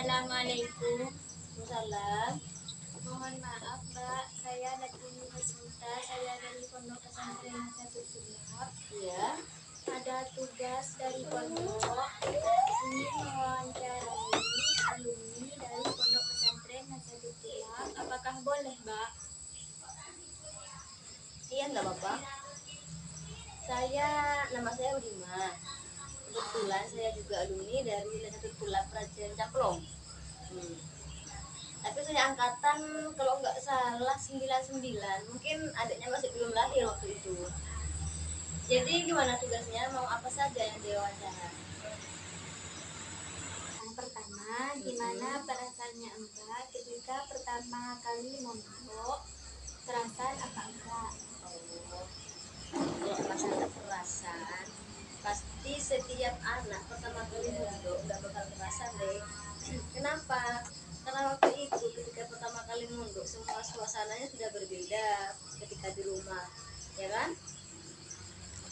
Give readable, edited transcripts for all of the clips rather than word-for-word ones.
Assalamualaikum. Salam. Mohon maaf Mbak, saya Najmi Hasmita, saya dari Pondok Pesantren Nasatul Tulab. Iya. Ada tugas dari pondok, ingin mewawancarai alumni dari Pondok Pesantren Nasatul Tulab. Apakah boleh Mbak? Iya, enggak apa-apa. Nama saya Udima. Kebetulan saya juga alumni dari Nasatul Tulab Prajen Caplong. Tapi saya angkatan kalau nggak salah 99. Mungkin adiknya masih belum lahir waktu itu. Jadi gimana tugasnya? Mau apa saja yang diwawancara? Yang pertama, gimana perasaannya Mbak ketika pertama kali mondok? Perasaan apa enggak? Oh, kalau masalah perasaan, pasti setiap anak pertama kali mondok nggak bakal kerasan deh. Kenapa? Karena waktu itu ketika pertama kali mondok semua suasananya sudah berbeda ketika di rumah, ya kan?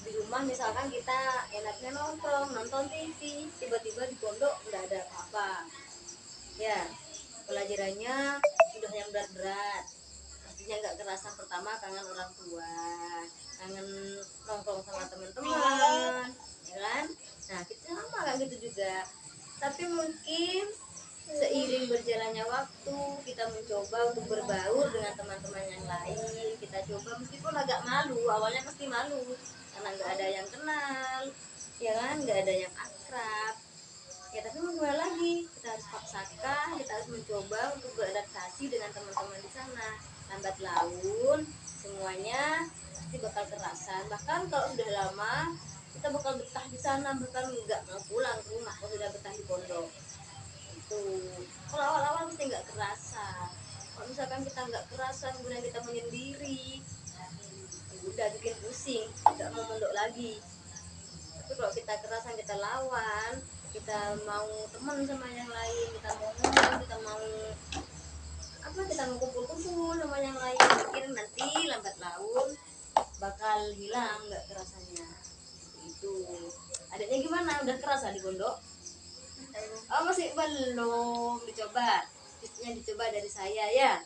Di rumah misalkan kita enaknya nongkrong, nonton TV, tiba-tiba di pondok nggak ada apa-apa. Ya, pelajarannya sudah yang berat-berat. Pastinya nggak kerasa pertama kangen orang tua, kangen nongkrong sama teman-teman, ya kan? Nah, kita sama kayak gitu juga. Tapi mungkin seiring berjalannya waktu kita mencoba untuk berbaur dengan teman-teman yang lain, kita coba meskipun agak malu, awalnya pasti malu karena nggak ada yang kenal, ya kan, nggak ada yang akrab, ya tapi mau gimana lagi, kita harus paksakan, kita harus mencoba untuk beradaptasi dengan teman-teman di sana. Lambat laun semuanya pasti bakal kerasan, bahkan kalau sudah lama kita bakal betah di sana, bahkan nggak mau pulang ke rumah kalau sudah betah di pondok itu. Kalau awal-awal pasti nggak kerasa, kalau misalkan kita nggak kerasa kemudian kita menyendiri, ya udah bikin pusing, nggak mau mondok lagi. Tapi kalau kita kerasan, kita lawan, kita mau teman sama yang lain, kita mau ngomong, kita mau apa, kita mau kumpul-kumpul sama yang lain, mungkin nanti lambat laun bakal hilang nggak kerasanya itu. Adanya gimana, udah kerasa di pondok? Oh, masih belum dicoba. Tipsnya dicoba dari saya ya.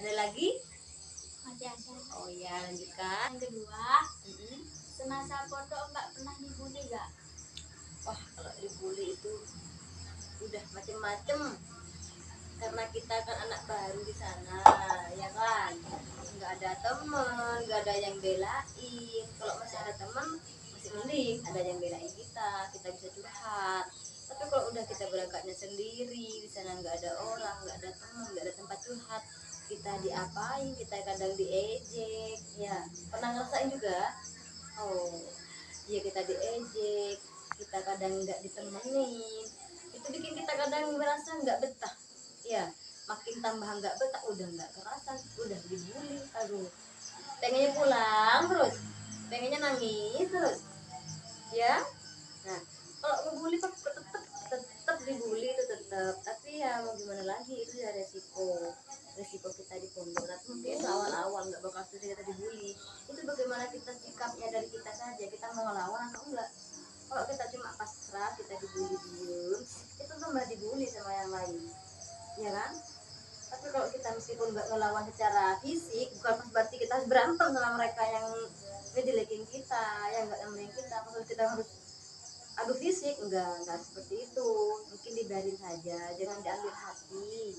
Ada lagi? Masih ada. Oh ya, lanjutkan. Yang kedua, semasa pondok Mbak pernah dibully gak? Wah, kalau dibully itu udah macem-macem, karena kita kan anak baru di sana, ya kan, nggak ada temen, nggak ada yang belain. Kalau masih ada temen masih mending ada yang belain kita bisa curhat. Tapi kalau udah kita berangkatnya sendiri di sana, nggak ada orang, nggak ada temen, nggak ada tempat curhat, kita diapain, kita kadang diejek. Ya, pernah ngerasain juga? Oh iya, kita diejek, kita kadang nggak ditemenin, itu bikin kita kadang merasa nggak betah. Ya, makin tambah nggak betah, udah nggak kerasa, udah dibully, aduh, pengennya pulang terus, pengennya nangis terus, ya. Nah, kalau ngebully tetap dibully itu tetap, tapi ya mau gimana lagi, itu ya resiko kita di pondok. Tapi mungkin itu awal-awal nggak bakal susah kita dibully, itu bagaimana kita sikapnya dari kita saja, kita mau ngelawan atau enggak. Kalau kita cuma pasrah, kita dibully diem, itu tambah dibully sama yang lain, ya kan? Tapi kalau kita meskipun nggak ngelawan secara fisik, bukan berarti kita harus berantem sama mereka yang ngejelekin kita, yang nggak nemenin kita, kalau kita harus adu fisik, enggak seperti itu. Mungkin dibiarin saja, jangan diambil hati,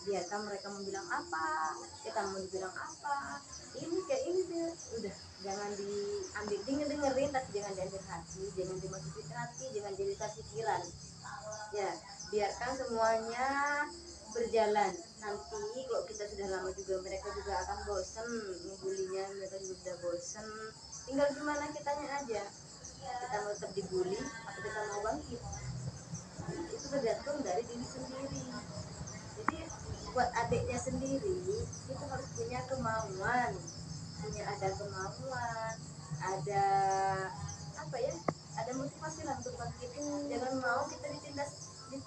biarkan mereka mau bilang apa, kita mau dibilang apa, ini kayak ini deh, udah jangan diambil, dengerin tapi jangan diambil hati, jangan dimasukin hati, jangan jadikan pikiran. Ya, biarkan semuanya berjalan. Nanti kalau kita sudah lama juga, mereka juga akan bosen ngebulinya, mereka juga sudah bosen, tinggal gimana kitanya aja, kita mau tetap dibully atau kita mau bangkit. Itu tergantung dari diri sendiri. Jadi buat adiknya sendiri itu harus punya kemauan, ada kemauan, ada apa ya, ada motivasi lah untuk bangkit. Jangan mau kita ditindas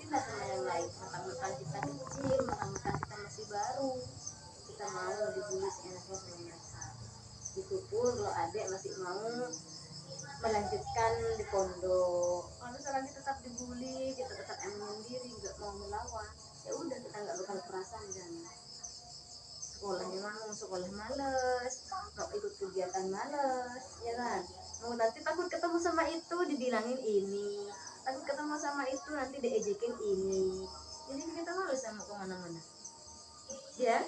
sama yang lain, mentang-mentang kita kecil, mentang-mentang kita masih baru, kita mau dibully seenaknya sama mereka. Itu pun kalau adik masih mau lanjutkan di pondok. Kalau misalnya kita tetap dibully, kita tetap emosi sendiri, nggak mau melawan, ya udah kita nggak bakal perasaan dan sekolahnya mau sekolah males, mau ikut kegiatan males, ya kan? Mau nanti takut ketemu sama itu dibilangin ini, takut ketemu sama itu nanti diejekin ini, jadi kita males sama kemana-mana, ya.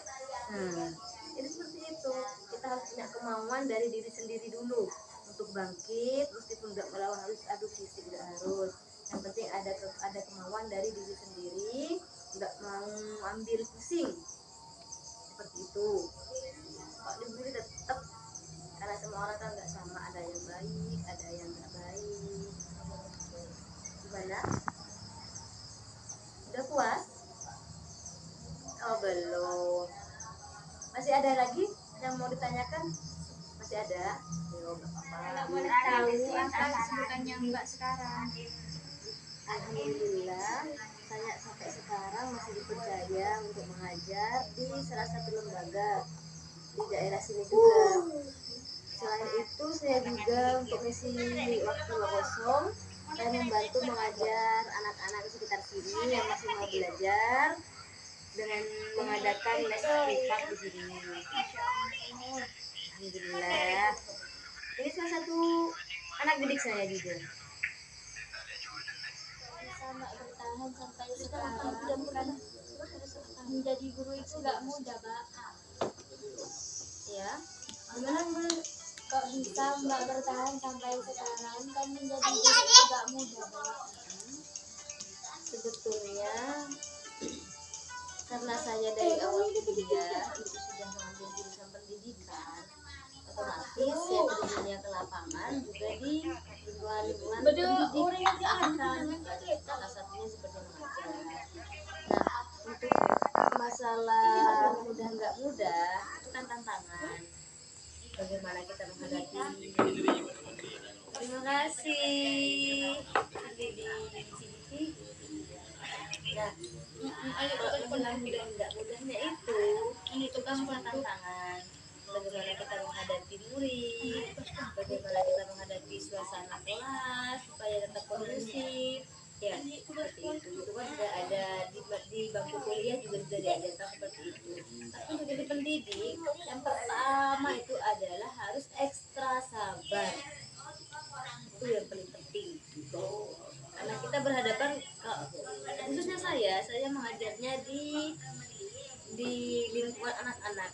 Jadi seperti itu, kita harus punya kemauan dari diri sendiri dulu untuk bangkit, meskipun nggak melawan harus adu fisik, nggak harus. Yang penting ada kemauan dari diri sendiri, nggak mau ambil pusing seperti itu. Kalau dibully tetap, karena semua orang kan nggak sama, ada yang baik, ada yang nggak baik. Gimana? Udah puas? Oh belum. Masih ada lagi yang mau ditanyakan? Masih ada? Belum, nggak Kalau apa-apa. boleh tahu apa kesibukannya Mbak sekarang? Alhamdulillah, saya sampai sekarang masih dipercaya untuk mengajar di salah satu lembaga di daerah sini juga. Selain itu, saya juga untuk mengisi waktu kosong, saya membantu mengajar anak-anak di sekitar sini yang masih mau belajar dengan mengadakan les privat di sini. Alhamdulillah. Ini salah satu anak didik saya juga. Bisa Mbak bertahan sampai sekarang kan menjadi guru itu nggak mudah, Mbak. Ya, gimana Bu? Kok bisa Mbak bertahan sampai sekarang kan menjadi guru itu nggak mudah, Mbak. Sebetulnya karena saya dari awal kuliah itu sudah mengambil jurusan pendidikan, otomatis saya terjunnya ke lapangan juga di lingkungan pendidikan, salah satunya seperti mengajar. Nah, untuk masalah mudah nggak mudah itu kan tantangan. Bagaimana kita menghadapi. Terima kasih. Di sini. Nah, kalau nggak mudahnya itu kan semua tantangan. Bagaimana kita menghadapi murid, bagaimana kita menghadapi suasana kelas supaya tetap kondusif, ya seperti itu kan sudah ada di bangku kuliah juga sudah diajarkan seperti itu. Tapi untuk jadi pendidik yang pertama itu adalah harus ekstra sabar, itu yang paling penting. Karena kita berhadapan, khususnya saya mengajarnya di lingkungan anak-anak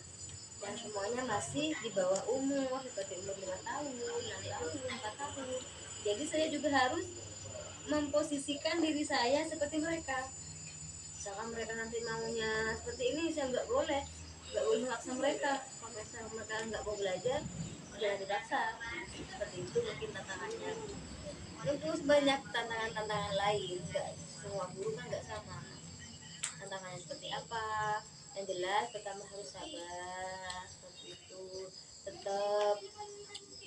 yang semuanya masih di bawah umur, seperti umur 5 tahun, 6 tahun, 4 tahun. Jadi saya juga harus memposisikan diri saya seperti mereka. Misalkan mereka nanti maunya seperti ini, saya nggak boleh memaksa mereka. Kalau misalnya mereka nggak mau belajar, jangan dipaksa. Seperti itu mungkin tantangannya. Terus banyak tantangan-tantangan lain, nggak semua guru kan nggak sama. Tantangannya seperti apa? Yang jelas pertama harus sabar, seperti itu. Tetap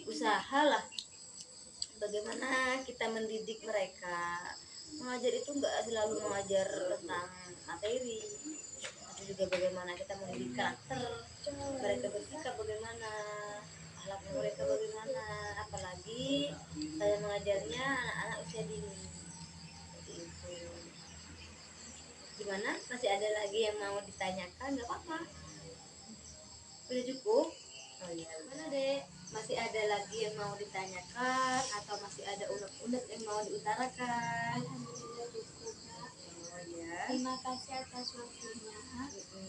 usahalah bagaimana kita mendidik mereka. Mengajar itu nggak selalu mengajar tentang materi, tapi juga bagaimana kita mendidik karakter mereka, bersikap bagaimana, akhlak mereka bagaimana. Apalagi saya mengajarnya anak-anak usia dini seperti itu. Gimana? Masih ada lagi yang mau ditanyakan? Nggak apa-apa, udah cukup. Oh iya, mana dek? Masih ada lagi yang mau ditanyakan atau masih ada unek-unek yang mau diutarakan? Alhamdulillah cukup, Mbak. Oh ya. Terima kasih atas waktunya.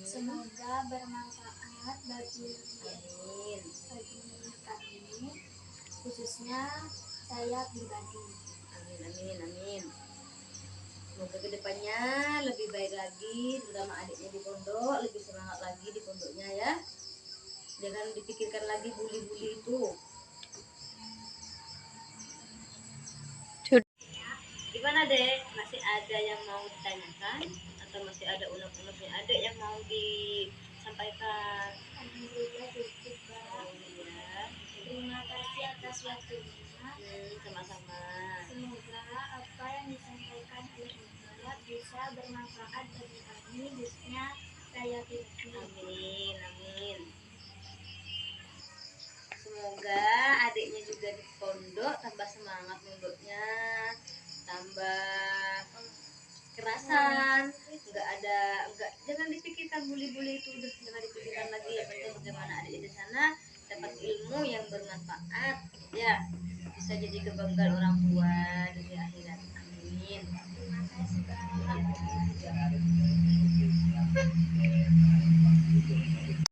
Semoga bermanfaat bagi Amin. kami, khususnya saya pribadi. Amin, amin, amin. Semoga kedepannya lebih baik lagi, terutama adiknya di pondok, lebih semangat lagi di pondoknya ya. Jangan dipikirkan lagi bully-bully itu. Gimana dek? Masih ada yang mau ditanyakan atau masih ada unek-uneknya adek yang mau disampaikan? Alhamdulillah cukup, Mbak. Oh iya. Terima kasih atas waktunya. Sama-sama. Semoga apa yang disampaikan oleh Mbak bisa bermanfaat bagi kami, khususnya saya pribadi. Amin, amin. Semoga semoga adiknya juga di pondok tambah semangat mondoknya, tambah kerasan, nggak jangan dipikirkan bully-bully itu, udah jangan dipikirkan lagi. Yang penting bagaimana adiknya di sana dapat ilmu yang bermanfaat, ya bisa jadi kebanggaan orang tua di akhirat. Amin. Terima kasih, Bang. Ya.